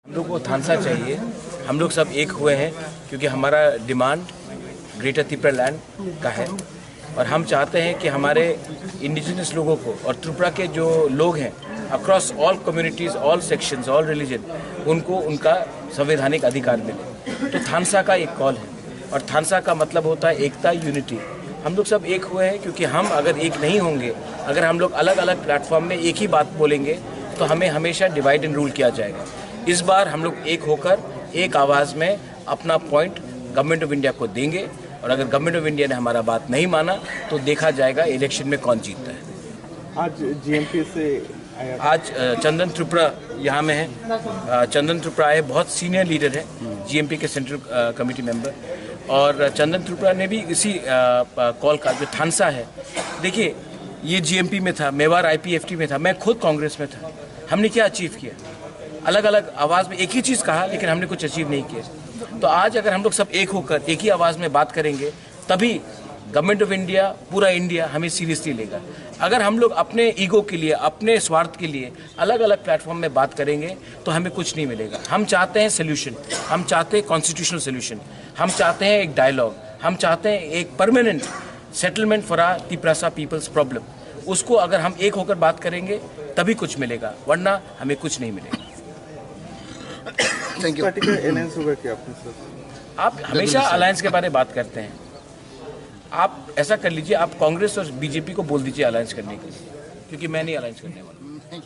हम लोग को थानसा चाहिए। हम लोग सब एक हुए हैं क्योंकि हमारा डिमांड ग्रेटर त्रिपुरा लैंड का है और हम चाहते हैं कि हमारे इंडिजिनस लोगों को और त्रिपुरा के जो लोग हैं across all communities, all sections, all religion, उनको उनका संवैधानिक अधिकार मिले। तो थानसा का एक कॉल है और थानसा का मतलब होता है एकता, यूनिटी। हम लोग सब एक हुए हैं क्योंकि हम अगर एक नहीं होंगे, अगर हम लोग अलग अलग प्लेटफॉर्म में एक ही बात बोलेंगे तो हमें हमेशा डिवाइड एंड रूल किया जाएगा। इस बार हम लोग एक होकर एक आवाज़ में अपना पॉइंट गवर्नमेंट ऑफ इंडिया को देंगे और अगर गवर्नमेंट ऑफ इंडिया ने हमारा बात नहीं माना तो देखा जाएगा इलेक्शन में कौन जीतता है। आज जीएमपी से आज चंदन त्रिपुरा यहाँ में है। चंदन त्रिपुरा आए, बहुत सीनियर लीडर है जीएमपी के सेंट्रल कमेटी मेंबर, और चंदन त्रिपुरा ने भी इसी कॉल का जो थानसा है, देखिए ये जीएमपी में था, मेवाड़ आईपीएफटी में था, मैं खुद कांग्रेस में था। हमने क्या अचीव किया? अलग अलग आवाज़ में एक ही चीज़ कहा लेकिन हमने कुछ अचीव नहीं किया। तो आज अगर हम लोग सब एक होकर एक ही आवाज़ में बात करेंगे तभी गवर्नमेंट ऑफ इंडिया, पूरा इंडिया हमें सीरियसली लेगा। अगर हम लोग अपने ईगो के लिए, अपने स्वार्थ के लिए अलग अलग प्लेटफॉर्म में बात करेंगे तो हमें कुछ नहीं मिलेगा। हम चाहते हैं सोल्यूशन, हम चाहते हैं कॉन्स्टिट्यूशनल सोल्यूशन, हम चाहते हैं एक डायलॉग, हम चाहते हैं एक permanent settlement for our Tripura people's problem. उसको अगर हम एक होकर बात करेंगे तभी कुछ मिलेगा, वरना हमें कुछ नहीं मिलेगा। Thank you. अलायंस होगा क्या आपके साथ? आप हमेशा अलायंस के बारे में बात करते हैं। आप ऐसा कर लीजिए, आप कांग्रेस और बीजेपी को बोल दीजिए अलायंस करने के लिए, क्योंकि मैं नहीं अलायंस करने वाला।